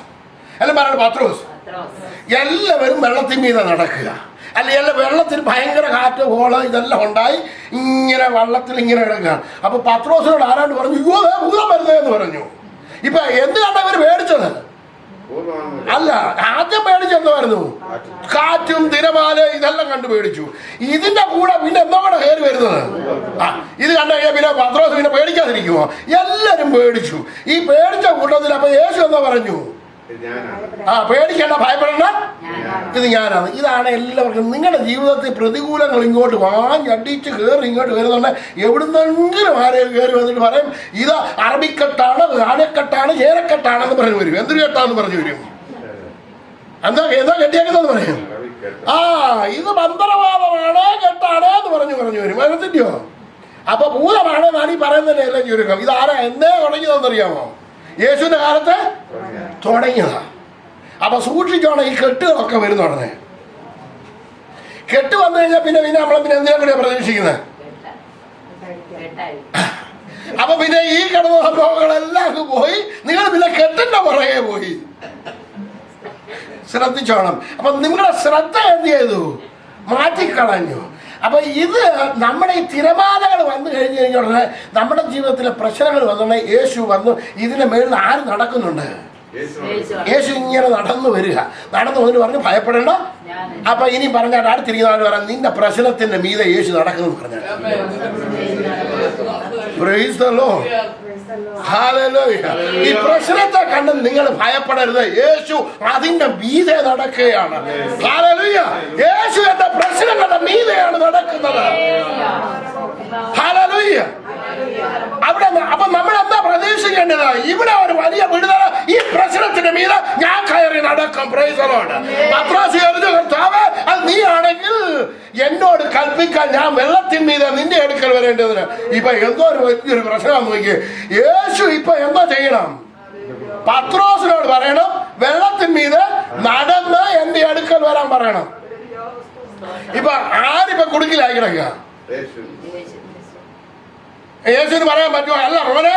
എല്ലാവരും വെള്ളത്തിൽ മീതെ നടക്കുക, അല്ലെങ്കിൽ വെള്ളത്തിൽ ഭയങ്കര കാറ്റ് ഹോള് ഇതെല്ലാം ഉണ്ടായി ഇങ്ങനെ വള്ളത്തിൽ ഇങ്ങനെ കിടക്കുകയാണ്. അപ്പൊ പത്രോസിനോട് ആരാണ്ട് പറഞ്ഞു, യോ ഭൂതം വരുന്നതെന്ന് പറഞ്ഞു. ഇപ്പൊ എന്ത് കണ്ട ഇവര് പേടിച്ചത്? അല്ല, ആദ്യം പേടിച്ചെന്തായിരുന്നു? കാറ്റും തിരമാല ഇതെല്ലാം കണ്ടു പേടിച്ചു. ഇതിന്റെ കൂടെ പിന്നെ എന്തോ കൂടെ കയറി വരുന്നത്. ഇത് കണ്ടു കഴിഞ്ഞാൽ പിന്നെ പത്രോസ് പിന്നെ പേടിക്കാതിരിക്കുമോ? എല്ലാരും പേടിച്ചു. ഈ പേടിച്ച കൂട്ടത്തിൽ അപ്പൊ യേശു എന്താ പറഞ്ഞു? പേടിക്കേണ്ട, ഭയപ്പെടേണ്ട, ഇത് ഞാനാണ്. ഇതാണ് എല്ലാവർക്കും. നിങ്ങളുടെ ജീവിതത്തിൽ പ്രതികൂലങ്ങൾ ഇങ്ങോട്ട് വാഞ്ഞടിച്ച് കയറി ഇങ്ങോട്ട് വരുന്നുണ്ട്. എവിടുന്നെങ്കിലും ആരെയും കയറി വന്നിട്ട് പറയും ഇത് അറബിക്കെട്ടാണ്, ആനക്കെട്ടാണ്, ചേരക്കെട്ടാണെന്ന് പറഞ്ഞു വരും. എന്തൊരു കെട്ടാന്ന് പറഞ്ഞു വരും. എന്താ കെട്ടിയേക്കുന്നതെന്ന് പറയും. ഇത് മന്ത്രവാദമാണ്, കെട്ടാണ് എന്ന് പറഞ്ഞു വരും. മനസ്സിന്റെയോ? അപ്പൊ ഭൂതമാണെന്നാണ് ഈ പറയുന്നതിന്റെ എല്ലാം ചുരുക്കം. ഇതാരാ എന്നേ തുടങ്ങിയതെന്നറിയാമോ? യേശുവിന്റെ കാലത്ത് തുടങ്ങിയതാ. അപ്പൊ സൂക്ഷിച്ചോണം, ഈ കെട്ടുകളൊക്കെ വരുന്നുടനെ. കെട്ട് വന്നു കഴിഞ്ഞാൽ പിന്നെ നമ്മളെ പിന്നെ എന്തിനാ കൂടെ പ്രതീക്ഷിക്കുന്നത്? അപ്പൊ പിന്നെ ഈ കിടന്ന സംഭവങ്ങളെല്ലാം പോയി, നിങ്ങൾ പിന്നെ കെട്ടിന്റെ പുറകെ പോയി. ശ്രദ്ധിച്ചോണം. അപ്പൊ നിങ്ങളുടെ ശ്രദ്ധ എന്ത് ചെയ്തു? മാറ്റിക്കളഞ്ഞു. അപ്പൊ ഇത് നമ്മുടെ ഈ തിരമാലകൾ വന്നു കഴിഞ്ഞു കഴിഞ്ഞാൽ നമ്മുടെ ജീവിതത്തിലെ പ്രശ്നങ്ങൾ വന്നുണ്ടെങ്കിൽ യേശു വന്നു ഇതിന്റെ മേളിൽ ആര് നടക്കുന്നുണ്ട്? യേശു ഇങ്ങനെ നടന്നു വരിക. നടന്നു വന്നിട്ട് പറഞ്ഞു ഭയപ്പെടേണ്ട. അപ്പൊ ഇനി പറഞ്ഞാൽ അടുത്തിരിക്കുന്ന ആൾ പറയാം നിന്റെ പ്രശ്നത്തിന്റെ മീതെ യേശു നടക്കുന്നു പറഞ്ഞാൽ. Price the Lord. ഹല്ലേലൂയ. ഈ പ്രശ്നത്തെ കണ്ട് നിങ്ങൾ ഭയപ്പെടരുത്. യേശു അതിന്റെ മീതെ നടക്കുകയാണ്. ഹല്ലേലൂയ. യേശു എന്റെ പ്രശ്നങ്ങളുടെ മീതെയാണ് നടക്കുന്നത്. ഹല്ലേലൂയ. അവിടെ അപ്പൊ നമ്മൾ എന്താ പ്രതീക്ഷിക്കേണ്ടത്? ഇവിടെ ഒരു വലിയ വിടുതല ഈ പ്രശ്നത്തിന്റെ മീതെ ഞാൻ കയറി നടക്കും. Price the Lord. പത്രോസ് പറഞ്ഞു കർത്താവേ, അത് നീ ആണെങ്കിൽ എന്നോട് കൽപ്പിക്കാൻ ഞാൻ വെള്ളത്തിന്മീതെ നിന്റെ അടുക്കൽ വരേണ്ടതിന്. ഇപ്പൊ എന്തോ ഒരു വലിയൊരു പ്രശ്നമാണെന്ന് നോക്കിയേ. യേശു ഇപ്പൊ എന്താ ചെയ്യണം? പത്രോസിനോട് പറയണം വെള്ളത്തിന്മീതെ നടന്ന് എന്റെ അടുക്കൽ വരാൻ പറയണം. ഇപ്പൊ ആരിപ്പൊ കുടുക്കിലായി കിടക്കുക? യേശുവിന് പറയാൻ പറ്റുമോ? അല്ല മോനെ,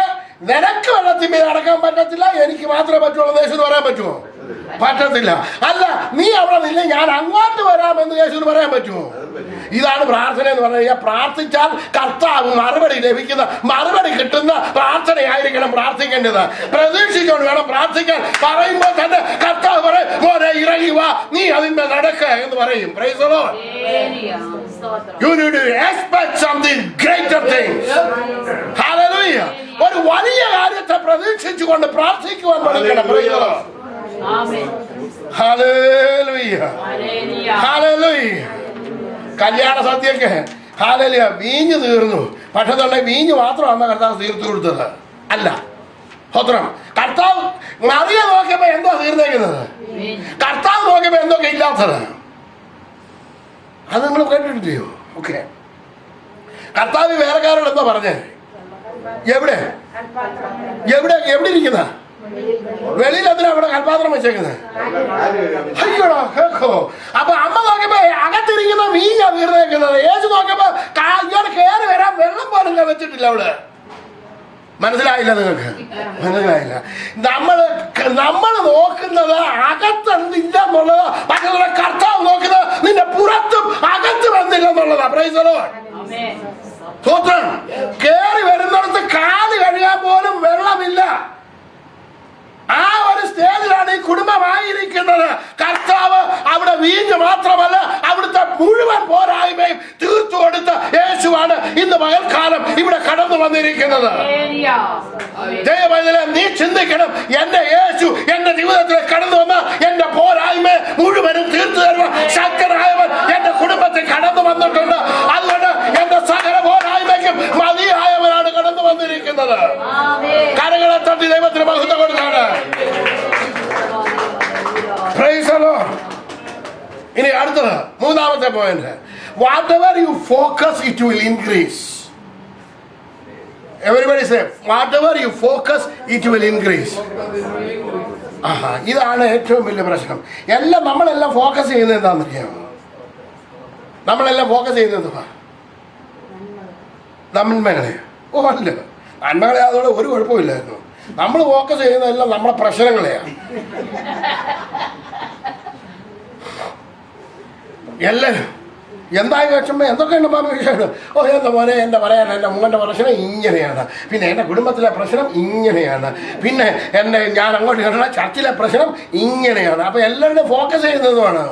നിനക്ക് വെള്ളത്തിന്മീതെ നടക്കാൻ പറ്റത്തില്ല, എനിക്ക് മാത്രമേ പറ്റുള്ളൂ യേശുവിന് പറയാൻ പറ്റുമോ? പറ്റത്തില്ല. അല്ല നീ അവിടെ നില്ല, ഞാൻ അങ്ങോട്ട് വരാമെന്ന് യേശുവിന് പറയാൻ പറ്റുമോ? ഇതാണ് പ്രാർത്ഥന എന്ന് പറഞ്ഞു കഴിഞ്ഞാൽ. പ്രാർത്ഥിച്ചാൽ കർത്താവ് മറുപടി ലഭിക്കുന്ന, മറുപടി കിട്ടുന്ന പ്രാർത്ഥനയായിരിക്കണം പ്രാർത്ഥിക്കേണ്ടത്. പ്രതീക്ഷിച്ചുകൊണ്ട് വേണം പ്രാർത്ഥിക്കാൻ. പറയുമ്പോൾ തന്നെ കർത്താവ് പറയും മോനെ ഇറങ്ങി വാ, നീ അതിന്മേൽ നടക്ക എന്ന് പറയും. Price the Lord. You need to expect something greater things. Hallelujah. ഒരു വലിയ കാര്യത്തെ പ്രതീക്ഷിച്ചുകൊണ്ട് പ്രാർത്ഥിക്കുവാൻ പഠിക്കണം. Price the Lord. Amen. Hallelujah. Hallelujah. കല്യാണ സദ്യക്ക് ഹല്ലേലൂയ വീഞ്ഞ് തീർന്നു. പക്ഷെ തന്നെ വീഞ്ഞ് മാത്രമാണ് കർത്താവ് തീർത്തു കൊടുത്തത് അല്ല. സ്തോത്രം. കർത്താവ് മറിയ നോക്കിയപ്പോ എന്തോ തീർന്നേക്കുന്നത്? കർത്താവ് നോക്കിയപ്പോ എന്തൊക്കെ ഇല്ലാത്തത്? അത് നിങ്ങൾ കേട്ടിട്ടില്ലയോ? ഓക്കെ. കർത്താവ് വേറെക്കാരോട് എന്താ പറഞ്ഞേ? എവിടെ എവിടെ എവിടെ ഇരിക്കുന്ന? വെളിയിൽ എന്തിനാ അവിടെ കൽപാത്രം വെച്ചേക്കുന്നത്? അയ്യോടാ കേക്കോ. അപ്പൊ അമ്മ നോക്കിയപ്പോ അകത്തിരിക്കുന്ന വീഞ്ഞാ തീർന്നേക്കുന്നത്. യേശു നോക്കിയപ്പോ ഇയാൾ കയറി വരാൻ വെള്ളം പോലും വെച്ചിട്ടില്ല അവിടെ. മനസ്സിലായില്ല നിങ്ങൾക്ക്? മനസ്സിലായില്ല. നമ്മൾ നോക്കുന്നത് അകത്തെന്തില്ല എന്നുള്ളത്, പക്ഷേ കർത്താവ് നോക്കുന്നത് നിന്റെ പുറത്തും അകത്തും എന്തില്ലെന്നുള്ളതാ. Price the Lord. സ്തോത്രം. കേറി വരുന്നിടത്ത് കാല് കഴുകാൻ പോലും വെള്ളമില്ല. ആ ഒരു സ്റ്റേജിലാണ് ഈ കുടുംബമായിരിക്കുന്നത്. കർത്താവ് അവിടെ വീഞ്ഞ് മാത്രമല്ല, അവിടുത്തെ മുഴുവൻ പോരായ്മയും തീർത്തു കൊടുത്ത യേശുവാണ് ഇന്ന് പകൽക്കാലം ഇവിടെ കടന്നു വന്നിരിക്കുന്നത്. ദൈവമേ, നീ ചിന്തിക്കണം, എന്റെ യേശു എന്റെ ജീവിതത്തിൽ കടന്നു വന്ന എന്റെ പോരായ്മ മുഴുവനും തീർത്തു തരുവാൻ ശക്തനായവൻ എന്റെ കുടുംബത്തിൽ കടന്നു വന്നിട്ടുണ്ട്. അതുകൊണ്ട് എന്റെ സകല പോരായ്മയ്ക്കും മതിയായവനാണ് കടന്നു വന്നിരിക്കുന്നത്. കരങ്ങളെ തട്ടി ദൈവത്തിന് മഹത്വം കൊടുത്താണ്. ഇനി അടുത്തത് മൂന്നാമത്തെ point. What ever you focus it will increase. Everybody say what ever you focus it will increase. ഇതാണ് ഏറ്റവും വലിയ പ്രശ്നം. നമ്മളെല്ലാം ഫോക്കസ് ചെയ്യുന്നത് എന്താണെന്നറിയാമോ? നമ്മളെല്ലാം ഫോക്കസ് ചെയ്യുന്നത് നന്മകളെ. അല്ല, നന്മകളെ അതോടെ ഒരു കുഴപ്പമില്ലായിരുന്നു. നമ്മൾ ഫോക്കസ് ചെയ്യുന്നതെല്ലാം നമ്മളെ പ്രശ്നങ്ങളെയാണ്. എല്ലാവരും എന്തായി വെച്ചുമ്പോൾ എന്തൊക്കെയുണ്ട് വിഷയം. എന്താ മോനെ, എൻ്റെ പറയാൻ എൻ്റെ മോൻ്റെ പ്രശ്നം ഇങ്ങനെയാണ്, പിന്നെ എൻ്റെ കുടുംബത്തിലെ പ്രശ്നം ഇങ്ങനെയാണ്, പിന്നെ ഞാൻ അങ്ങോട്ട് കേട്ട ചർച്ചിലെ പ്രശ്നം ഇങ്ങനെയാണ്. അപ്പം എല്ലാവരുടെയും ഫോക്കസ് ചെയ്യുന്നതുമാണ്.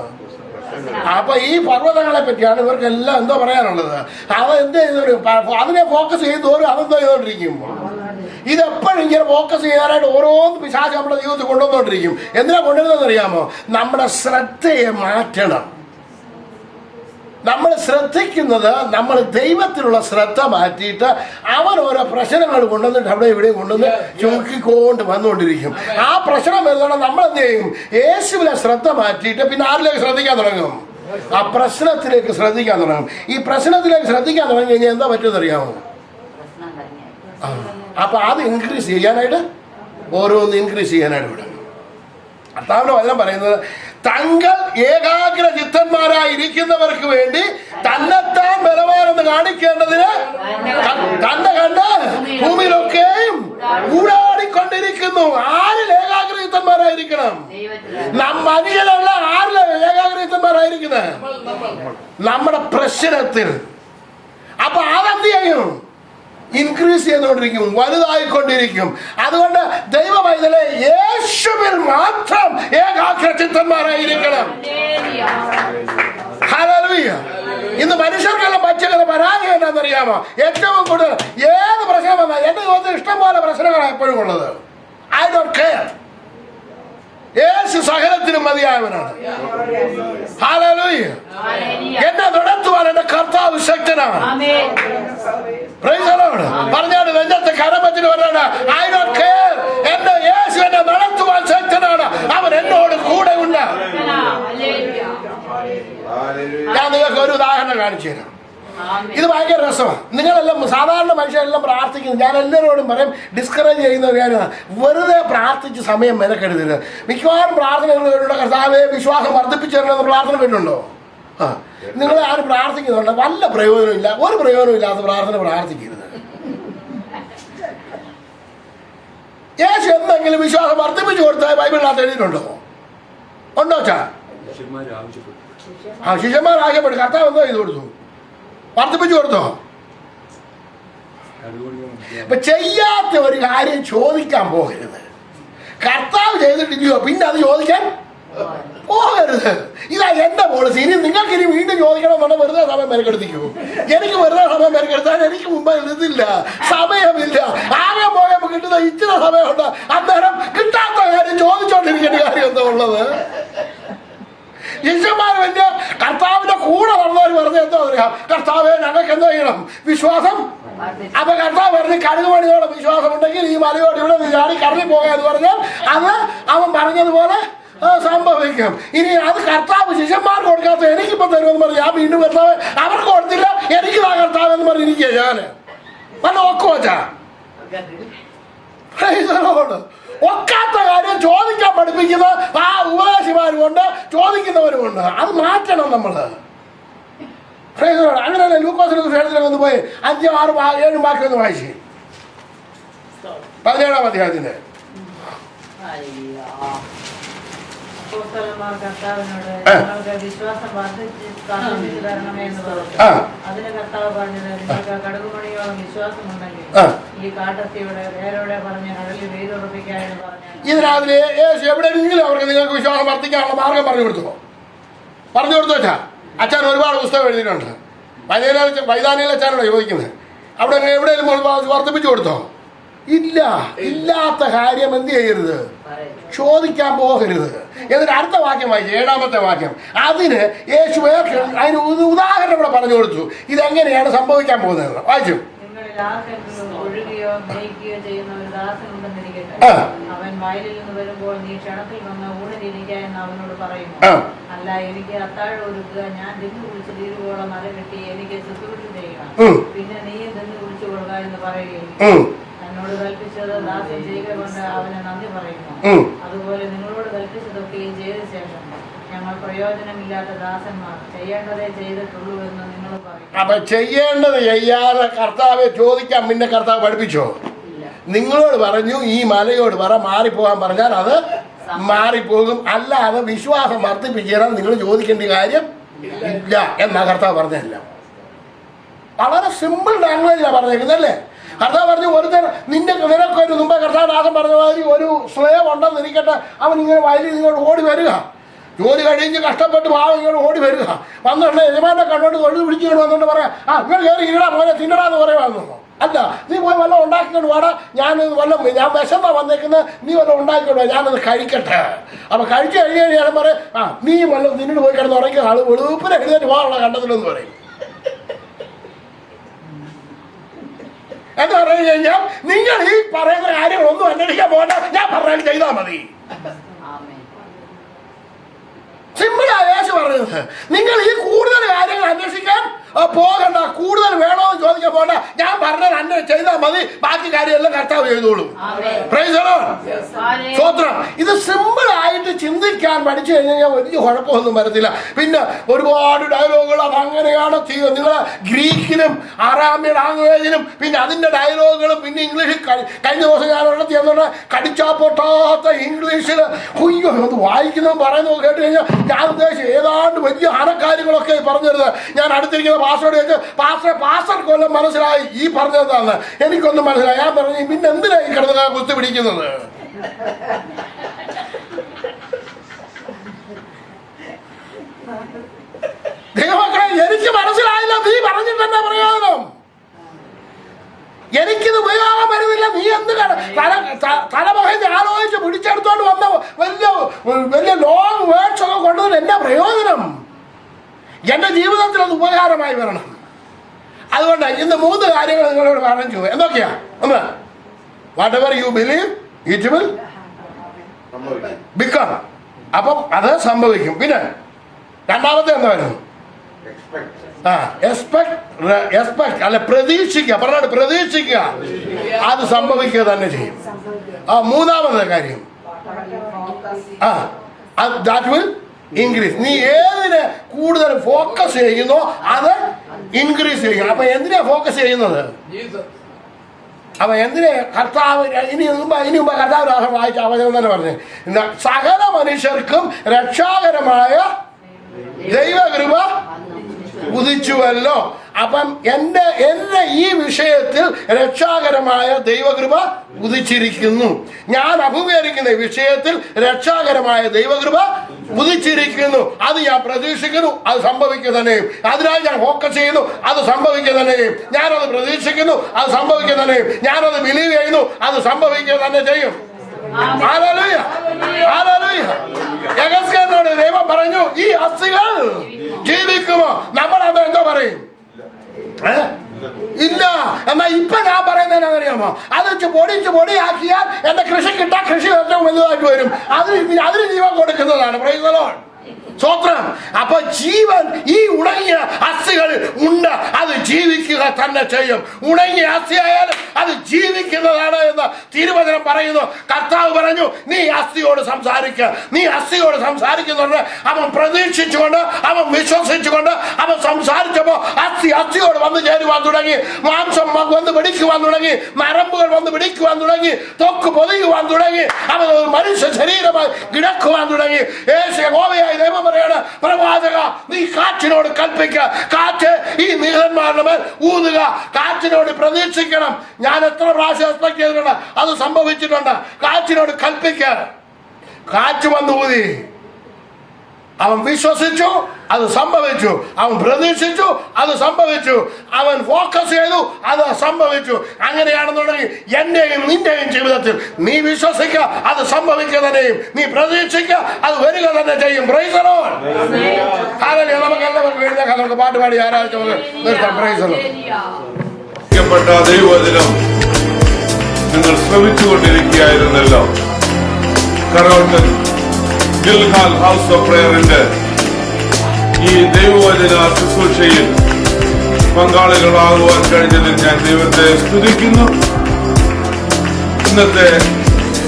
അപ്പൊ ഈ പർവ്വതങ്ങളെ പറ്റിയാണ് ഇവർക്കെല്ലാം എന്തോ പറയാനുള്ളത്. അതെന്ത് ചെയ്തോരും അതിനെ ഫോക്കസ് ചെയ്തോരും അതെന്തോ ചെയ്തോണ്ടിരിക്കും. ഇതെപ്പോഴും ഇങ്ങനെ ഫോക്കസ് ചെയ്യാനായിട്ട് ഓരോന്ന് പിശാച് നമ്മുടെ ജീവിതത്തിൽ കൊണ്ടുവന്നോണ്ടിരിക്കും. എന്തിനാ കൊണ്ടുവരുന്നതെന്ന് അറിയാമോ? നമ്മുടെ ശ്രദ്ധയെ മാറ്റണം. നമ്മൾ ശ്രദ്ധിക്കുന്നത്, നമ്മൾ ദൈവത്തിലുള്ള ശ്രദ്ധ മാറ്റിയിട്ട് അവൻ ഓരോ പ്രശ്നങ്ങൾ കൊണ്ടുവന്നിട്ട് അവിടെ ഇവിടെ കൊണ്ടുവന്ന് ചുമക്കിക്കൊണ്ട് വന്നുകൊണ്ടിരിക്കും. ആ പ്രശ്നം വരുന്നതാണ് നമ്മൾ എന്ത് ചെയ്യും? യേശുവിനെ ശ്രദ്ധ മാറ്റിയിട്ട് പിന്നെ ആരിലേക്ക് ശ്രദ്ധിക്കാൻ തുടങ്ങും? ആ പ്രശ്നത്തിലേക്ക് ശ്രദ്ധിക്കാൻ തുടങ്ങും. ഈ പ്രശ്നത്തിലേക്ക് ശ്രദ്ധിക്കാൻ തുടങ്ങി കഴിഞ്ഞാൽ എന്താ പറ്റുമെന്ന് അറിയാമോ? അപ്പൊ അത് ഇൻക്രീസ് ചെയ്യാനായിട്ട് ഓരോന്ന് ഇൻക്രീസ് ചെയ്യാനായിട്ട് വിടും. കർത്താവിന്റെ വചനം പറയുന്നത്, തങ്ങൾ ഏകാഗ്ര ചിത്തന്മാരായിരിക്കുന്നവർക്ക് വേണ്ടി തന്നെത്താൻ ബലവാനെന്ന് കാണിക്കേണ്ടതിന് തന്നെ കണ്ട് ഭൂമിയിലൊക്കെയും ഊടാടിക്കൊണ്ടിരിക്കുന്നു. ആരിൽ ഏകാഗ്ര ചിത്തന്മാരായിരിക്കണം? മനുഷ്യരല്ല. ആരിൽ ഏകാഗ്ര ചിത്തന്മാരായിരിക്കുന്നത്? നമ്മുടെ പ്രശ്നത്തിൽ. അപ്പൊ അതെന്ത് ചെയ്യും? ഇൻക്രീസ് ചെയ്തുകൊണ്ടിരിക്കും, വലുതായിക്കൊണ്ടിരിക്കും. അതുകൊണ്ട് ദൈവമൈതലേ, യേശുവിൽ മാത്രം ഏകാഗ്രചിത്തന്മാരായിരിക്കണം. ഹല്ലേലൂയ. ഇന്ന് മനുഷ്യർക്കെല്ലാം പറ്റുന്ന പരാജയം എന്താണെന്നറിയാമോ? ഏറ്റവും കൂടുതൽ ഏത് പ്രശ്നം വന്നാൽ എന്റെ ജീവിതത്തിൽ ഇഷ്ടം പോലെ പ്രശ്നങ്ങളാണ് എപ്പോഴും ഉള്ളത്. I don't care. യേശു സകലത്തിനും മതിയായവനാണ്. ഹല്ലേലൂയ. എന്നെ നടത്തുവാൻ എന്റെ കർത്താവ് ശക്തനാണ്. Praise the Lord. പറഞ്ഞാണ് നെഞ്ചത്തെ കരമത്തിന് വരാണ്. I don't care. എന്റെ യേശു എന്നെ നടത്തുവാൻ ശക്തനാണ്. അവൻ എന്നോട് കൂടെ ഉണ്ട്. ഞാൻ നിങ്ങൾക്ക് ഒരു ഉദാഹരണം കാണിച്ചു തരാം. ഇത് ഭയങ്കര രസമാണ്. നിങ്ങളെല്ലാം സാധാരണ മനുഷ്യരെല്ലാം പ്രാർത്ഥിക്കുന്നു. ഞാൻ എല്ലാവരോടും പറയും, ഡിസ്കറേജ് ചെയ്യുന്ന ഒരു കാര്യമാണ്, വെറുതെ പ്രാർത്ഥിച്ച് സമയം മെനക്കെടുത്തത്. മിക്കവാറും പ്രാർത്ഥനകളുടെ കർത്താവെ വിശ്വാസം വർദ്ധിപ്പിച്ചു തരണമെന്ന് പ്രാർത്ഥന കേട്ടുണ്ടോ? നിങ്ങളെ ആരും പ്രാർത്ഥിക്കുന്നുണ്ട്, വല്ല പ്രയോജനമില്ല. ഒരു പ്രയോജനമില്ലാത്ത പ്രാർത്ഥന പ്രാർത്ഥിക്കരുത്. യേശു എന്തെങ്കിലും വിശ്വാസം വർദ്ധിപ്പിച്ചു കൊടുത്താൽ ബൈബിളിനകത്ത് എഴുതിയിട്ടുണ്ടോ? ഉണ്ടോ? ശിഷ്യന്മാർ ആവശ്യപ്പെട്ടു. കർത്താവ് എന്തോ ചെയ്തു കൊടുത്തു? വർദ്ധിപ്പിച്ചു കൊടുത്തോ? അപ്പൊ ചെയ്യാത്ത ഒരു കാര്യം ചോദിക്കാൻ പോകരുത്. കർത്താവ് ചെയ്തിട്ടില്ലയോ പിന്നെ അത് ചോദിക്കാൻ പോകരുത്. ഇതാ എന്റെ പോളിസി. ഇനി നിങ്ങൾക്ക് ഇനി വീണ്ടും ചോദിക്കണമെന്നുണ്ടെങ്കിൽ വെറുതെ സമയം മെനക്കെടുത്തിക്കൂ. എനിക്ക് വെറുതെ സമയം മെനക്കെടുത്താൽ എനിക്ക് മുമ്പ് ഇതില്ല, സമയമില്ല. ആകെ പോയപ്പോൾ കിട്ടുന്ന ഇച്ചിരി സമയമുണ്ട്. അന്നേരം കിട്ടാത്ത കാര്യം ചോദിച്ചോണ്ടിരിക്കേണ്ട കാര്യം എന്താ ഉള്ളത്? ശിഷ്യന്മാർ വലിയ കർത്താവിന്റെ കൂടെ നടന്നവർ പറഞ്ഞ എന്താ പറയാ? കർത്താവെ, ഞങ്ങൾക്ക് എന്താ ചെയ്യണം? വിശ്വാസം. അപ്പൊ കർത്താവ് പറഞ്ഞ്, കടുകുമണിയോളം വിശ്വാസം ഉണ്ടെങ്കിൽ ഈ മലയോട് ഇവിടെ ചാടി കറങ്ങി പോകാന്ന് പറഞ്ഞാൽ അത് അവൻ പറഞ്ഞതുപോലെ സംഭവിക്കും. ഇനി അത് കർത്താവ് ശിഷ്യന്മാർക്ക് കൊടുക്കാത്ത എനിക്കിപ്പോ തരുമെന്ന് പറഞ്ഞ് ഞാൻ വീണ്ടും കർത്താവ് അവർക്ക് കൊടുത്തില്ല, എനിക്ക് ആ കർത്താവ് എന്ന് പറഞ്ഞിരിക്കുക. ഞാന് വല്ല ഒക്കുവച്ചാ ഒക്കാത്ത കാര്യം ചോദിക്കാൻ പഠിപ്പിക്കുന്ന ആ ഉപദേശിമാരുമുണ്ട്, ചോദിക്കുന്നവരുമുണ്ട്. അത് മാറ്റണം നമ്മള്. അങ്ങനെയല്ല. ലൂക്കോസിന്റെ ഒന്ന് പോയി 5, 6, 7 വാക്യം ഒന്ന് വായിച്ചു. 17-ാം അധ്യായത്തിന്റെ അപ്പോസ്തലന്മാർ കർത്താവിനോട് ഞങ്ങൾക്ക് വിശ്വാസം വർദ്ധിപ്പിച്ചു തരണമേ എന്ന് പറഞ്ഞു. അതിന് കർത്താവ് പറഞ്ഞത്, നിങ്ങൾക്ക് കടുകുമണിയോളം വിശ്വാസമുണ്ടെങ്കിൽ ഈ കാട്ടത്തിയോടെ വേരോടെ പറഞ്ഞ് കടലിൽ വെയിലുറപ്പിക്കാമെന്ന് പറഞ്ഞു. ഇതിനകത്ത് യേശു എവിടെയെങ്കിലും അവർക്ക് നിങ്ങൾക്ക് വിശ്വാസം വർദ്ധിക്കാനുള്ള മാർഗം പറഞ്ഞു കൊടുത്തു വെച്ചാ അച്ഛൻ ഒരുപാട് പുസ്തകം എഴുതിയിട്ടുണ്ട്. വൈതാനിയിലെ അച്ഛനോട് ചോദിക്കുന്നത് അവിടെ എവിടെയെങ്കിലും വർദ്ധിപ്പിച്ചു കൊടുത്തോ? ഇല്ല. ഇല്ലാത്ത കാര്യം എന്ത് ചെയ്യരുത്, ചോദിക്കാൻ പോകരുത്. എന്നിട്ട് അടുത്ത വാക്യം വായിച്ചു, 7-ാമത്തെ വാക്യം. അതിന് യേശു അതിന് ഉദാഹരണം ഇവിടെ പറഞ്ഞു കൊടുത്തു, ഇതെങ്ങനെയാണ് സംഭവിക്കാൻ പോകുന്നത്. വായിച്ചു. ഒഴുകുകയോ നയിക്കുകയോ ചെയ്യുന്ന ഒരു ദാസനുണ്ടെന്നിരിക്കട്ടെ, അവൻ വയലിൽ നിന്ന് വരുമ്പോൾ നീ ക്ഷണത്തിൽ വന്ന് ഊണിലിരിക്കുക എന്ന് അവനോട് പറയുന്നു. അല്ല, എനിക്ക് അത്താഴം ഒരുക്കുക, ഞാൻ തിന്നു കുളിച്ച് തീരുവോളം മല കെട്ടി എനിക്ക് ശുശ്രൂഷ ചെയ്യണം, പിന്നെ നീ തിന്നു കുളിച്ചു കൊള്ളുക എന്ന് പറയുകയും എന്നോട് കൽപ്പിച്ചത് ദാസൻ ചെയ്യുക കൊണ്ട് അവന് നന്ദി പറയുന്നു. അതുപോലെ നിങ്ങളോട് കൽപ്പിച്ചതൊക്കെയും ചെയ്ത ശേഷം ഞങ്ങൾ പ്രയോജനമില്ലാത്ത ദാസന്മാർ, ചെയ്യേണ്ടതേ ചെയ്തിട്ടുള്ളൂ എന്ന് നിങ്ങൾ പറയും. അപ്പൊ ചെയ്യേണ്ടത് ചെയ്യാതെ കർത്താവെ ചോദിക്കാൻ പിന്നെ കർത്താവ് പഠിപ്പിച്ചോ? നിങ്ങളോട് പറഞ്ഞു ഈ മലയോട് പറ മാറിപ്പോകാൻ പറഞ്ഞാൽ അത് മാറിപ്പോകും, അല്ലാതെ വിശ്വാസം വർദ്ധിപ്പിച്ചാൽ നിങ്ങൾ ചോദിക്കേണ്ട കാര്യം ഇല്ല എന്നാ കർത്താവ് പറഞ്ഞല്ല. വളരെ സിമ്പിൾ ലാംഗ്വേജിലാണ് പറഞ്ഞേക്കുന്നല്ലേ. കർത്താവ് പറഞ്ഞു, ഒരുത്തൻ നിനക്കൊരു മുമ്പേ കർത്താവ് ദാസൻ പറഞ്ഞ മാതിരി ഒരു സ്ലേവ് ഉണ്ടെന്ന് ഇരിക്കട്ടെ, അവൻ ഇങ്ങനെ വയലിൽ ഇങ്ങോട്ട് ഓടി വരിക, ജോലി കഴിഞ്ഞ് കഷ്ടപ്പെട്ട് പാവം ഇങ്ങോട്ട് ഓടി വരിക, വന്നിട്ട് യജമാനെ കണ്ടോണ്ട് തൊഴിൽ പിടിച്ചുകൊണ്ട് വന്നിട്ട് പറയാം, ഇങ്ങനെ കയറി ഇടാ മോനെ തിന്നടാന്ന് പറയുവാന്നു. അല്ല, നീ പോയി വല്ലതും ഉണ്ടാക്കിക്കൊണ്ട് വേണം, ഞാൻ വിശന്നാ വന്നേക്കുന്നത്, നീ വല്ലതും ഉണ്ടാക്കിക്കൊണ്ട് വാ, ഞാനത് കഴിക്കട്ടെ. അപ്പൊ കഴിച്ചു കഴിഞ്ഞ് ഞാൻ പറയും, നീ വല്ലതും നിന്നോട് പോയി കിടന്ന് ഉറങ്ങിയ ആള് വെളുപ്പിനെ എഴുന്നേറ്റ് പോകാനുള്ള കണ്ടത്തിലെന്ന് പറയും. എന്ന് പറഞ്ഞു കഴിഞ്ഞാൽ നിങ്ങൾ ഈ പറയുന്ന കാര്യങ്ങളൊന്നും അന്വേഷിക്കാൻ പോകണ്ട, ഞാൻ പറഞ്ഞാൽ ചെയ്താൽ മതി. സിമ്പിളാ യേശു പറയുന്നത്. നിങ്ങൾ ഈ കൂടുതൽ കാര്യങ്ങൾ അന്വേഷിക്കാൻ പോകണ്ട, കൂടുതൽ വേണമെന്ന് ചോദിക്കാൻ പോകണ്ട, ഞാൻ പറഞ്ഞത് ചെയ്താൽ മതി, ബാക്കി കാര്യമെല്ലാം കർത്താവ് ചെയ്തോളൂ. Price the Lord. സ്തോത്രം. ഇത് സിമ്പിൾ ആയിട്ട് ചിന്തിക്കാൻ പഠിച്ചു കഴിഞ്ഞാൽ വലിയ കുഴപ്പമൊന്നും വരത്തില്ല. പിന്നെ ഒരുപാട് ഡയലോഗുകൾ അതങ്ങനെയാണ് ചെയ്യുക. നിങ്ങൾ ഗ്രീക്കിലും അറാമ്യ ലാംഗ്വേജിലും പിന്നെ അതിന്റെ ഡയലോഗുകളും പിന്നെ ഇംഗ്ലീഷിൽ കഴിഞ്ഞ ദിവസം ഞാൻ ഒരെണ്ണത്തിൽ ചെന്നോണ്ട് കടിച്ചാ പൊട്ടാത്ത ഇംഗ്ലീഷിൽ കുയ്യോ അത് പറയുന്നതും പറയുന്നതും കേട്ട് കഴിഞ്ഞാൽ ഞാൻ ഉദ്ദേശിച്ചു ഏതാണ്ട് വലിയ ഹനക്കാര്യങ്ങളൊക്കെ പറഞ്ഞിരുന്നത്. ഞാൻ അടുത്തിരിക്കുന്ന പാസ്റ്ററോട് ചോദിച്ചു, പാസ്റ്റർ കൊല്ലം മനസ്സിലായി ഈ പറഞ്ഞതാണ്, എനിക്കൊന്നും മനസ്സിലായി. ഞാൻ പറഞ്ഞു, പിന്നെ എന്തിനാ ഈ കിടന്ന് കുത്തി പിടിക്കുന്നത്? ദൈവമക്കളെ, എനിക്ക് മനസ്സിലായില്ല, നീ പറഞ്ഞിട്ട് തന്നെ പ്രയോജനം. എനിക്കിത് ഉപയോഗം വരുന്നില്ല, നീ എന്ത് തലമകഞ്ഞ് ആലോചിച്ച് പിടിച്ചെടുത്തോണ്ട് വന്ന വലിയ ലോങ് വേർഡ്സ് ഒക്കെ കൊണ്ടുവന്ന് എന്നാ പ്രയോജനം? എന്റെ ജീവിതത്തിൽ അത് ഉപകാരമായി വരണം. അതുകൊണ്ട് ഇന്ന് 3 കാര്യങ്ങൾ നിങ്ങളോട് പറഞ്ഞു. എന്തൊക്കെയാ? ഒന്ന്, what ever you believe it will become. അപ്പം അത് സംഭവിക്കും. പിന്നെ രണ്ടാമത്തെ എന്താ വരുന്നു? എക്സ്പെക്ട് അല്ലെ, പ്രതീക്ഷിക്കുക. പറഞ്ഞാണ് പ്രതീക്ഷിക്കുക, അത് സംഭവിക്കുക തന്നെ ചെയ്യും. മൂന്നാമത്തെ കാര്യം ദാറ്റ് വിൽ ഇൻക്രീസ്. നീ ഏതിനെ കൂടുതൽ ഫോക്കസ് ചെയ്യുന്നോ അത് ഇൻക്രീസ് ചെയ്യും. അപ്പൊ എന്തിനാ ഫോക്കസ് ചെയ്യുന്നത്? അപ്പൊ എന്തിനെ കർത്താവ് ഇനി മുമ്പ് കർത്താവ് വായിച്ച അവചനം തന്നെ പറഞ്ഞു, സകല മനുഷ്യർക്കും രക്ഷാകരമായ ദൈവകൃപ ഉദിച്ചുവല്ലോ. അപ്പം എന്റെ ഈ വിഷയത്തിൽ രക്ഷാകരമായ ദൈവകൃപ ഉദിച്ചിരിക്കുന്നു. ഞാൻ അഭിമുഖീകരിക്കുന്ന വിഷയത്തിൽ രക്ഷാകരമായ ദൈവകൃപ ഉദിച്ചിരിക്കുന്നു. അത് ഞാൻ പ്രതീക്ഷിക്കുന്നു, അത് സംഭവിക്കുക തന്നെയും. അതിനായി ഞാൻ ഫോക്കസ് ചെയ്യുന്നു, അത് സംഭവിക്കുക തന്നെയും. ഞാനത് പ്രതീക്ഷിക്കുന്നു, അത് സംഭവിക്കുക തന്നെയും. ഞാനത് ബിലീവ് ചെയ്യുന്നു, അത് സംഭവിക്കുക തന്നെ ചെയ്യും. Hallelujah, hallelujah. യഹസ്കേലിനോട് ദൈവം പറഞ്ഞു, ഈ അസ്ഥികൾ ജീവിക്കുമോ? നമ്മൾ അത് എന്തോ പറയും? ഇല്ല. എന്നാ ഇപ്പൊ ഞാൻ പറയുന്നത് അറിയാമോ? അത് പൊടിയാക്കിയാൽ എന്റെ കൃഷി കിട്ടാൻ കൃഷി ഏറ്റവും വലുതായിട്ട് വരും. അതിന് ജീവൻ കൊടുക്കുന്നതാണ്. Price the Lord. സ്വത്രം. അപ്പൊ ജീവൻ ഈ ഉണങ്ങിയ അസ്ഥികളിൽ ഉണ്ട്. അത് ജീവിക്കുക തന്നെ ചെയ്യും. ഉണങ്ങിയ അസ്ഥിയായാലും അത് ജീവിക്കുന്നതാണ് എന്ന് തിരുവചനം പറയുന്നു. കർത്താവ് പറഞ്ഞു, നീ അസ്ഥിയോട് സംസാരിക്കുക. നീ അസ്ഥിയോട് സംസാരിക്കുന്നുണ്ട്. അവൻ പ്രതീക്ഷിച്ചുകൊണ്ട്, അവൻ വിശ്വസിച്ചുകൊണ്ട് അവൻ സംസാരിച്ചപ്പോ അസ്ഥിയോട് വന്നു ചേരുവാൻ തുടങ്ങി. മാംസം വന്ന് പിടിക്കുവാൻ തുടങ്ങി. നരമ്പുകൾ വന്ന് പിടിക്കുവാൻ തുടങ്ങി. ത്വക്ക് പൊതിയുവാൻ തുടങ്ങി. അവൻ ഒരു മനുഷ്യ ശരീരമായി കിടക്കുവാൻ തുടങ്ങി. യഹോവയായ ദൈവം പറയാണ്, പ്രവാചക, നീ കാറ്റിനോട് കൽപ്പിക്കുക. കാറ്റ് ഈ നീലന്മാരുടെ മേൽ ഊതുക. കാറ്റിനോട് പ്രതീക്ഷിക്കണം. ഞാൻ എത്ര പ്രാവശ്യം എക്സ്പെക്ട് ചെയ്തിട്ടുണ്ട്, അത് സംഭവിച്ചിട്ടുണ്ട്. കാറ്റിനോട് കൽപ്പിക്കുക. കാറ്റ് വന്ന് ഊതി. അവൻ വിശ്വസിച്ചു, അത് സംഭവിച്ചു. അവൻ പ്രതീക്ഷിച്ചു, അത് സംഭവിച്ചു. അവൻ ഫോക്കസ് ചെയ്തു, അത് സംഭവിച്ചു. അങ്ങനെയാണെന്നുണ്ടെങ്കിൽ എന്റെയും നിന്റെയും ജീവിതത്തിൽ നീ വിശ്വസിക്കുക, അത് സംഭവിക്കുക തന്നെയും. നീ പ്രതീക്ഷിക്കുക, അത് വരിക തന്നെ ചെയ്യും. Price the Lord. ഹല്ലേലൂയ. നമുക്ക് എല്ലാവർക്കും എഴുന്നേൽക്കാം. നമുക്ക് പാട്ടുപാടി ആരാധിച്ച് നിർത്താം. Price the Lord. ദൈവവചനം നിങ്ങൾ ശ്രമിച്ചുകൊണ്ടിരിക്കുകയായിരുന്നല്ലോ. കരോട്ടൻ ഗിൽഹാൽ ഹൗസ് ഓഫ് പ്രയറിന്റെ ഈ ദൈവവചന ശുശ്രൂഷയിൽ പങ്കാളികളാകുവാൻ കഴിഞ്ഞതിൽ ഞാൻ ദൈവത്തെ സ്തുതിക്കുന്നു. ഇന്നത്തെ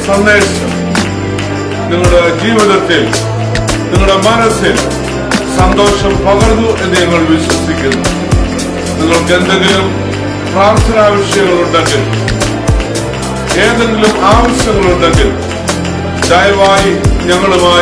സന്ദേശം നിങ്ങളുടെ ജീവിതത്തിൽ, നിങ്ങളുടെ മനസ്സിൽ സന്തോഷം പകർന്നു എന്ന് ഞങ്ങൾ വിശ്വസിക്കുന്നു. നിങ്ങൾക്ക് എന്തെങ്കിലും പ്രാർത്ഥനാ വിഷയങ്ങളുണ്ടെങ്കിൽ, ഏതെങ്കിലും ആവശ്യങ്ങളുണ്ടെങ്കിൽ ദയവായി ഞങ്ങളുമായി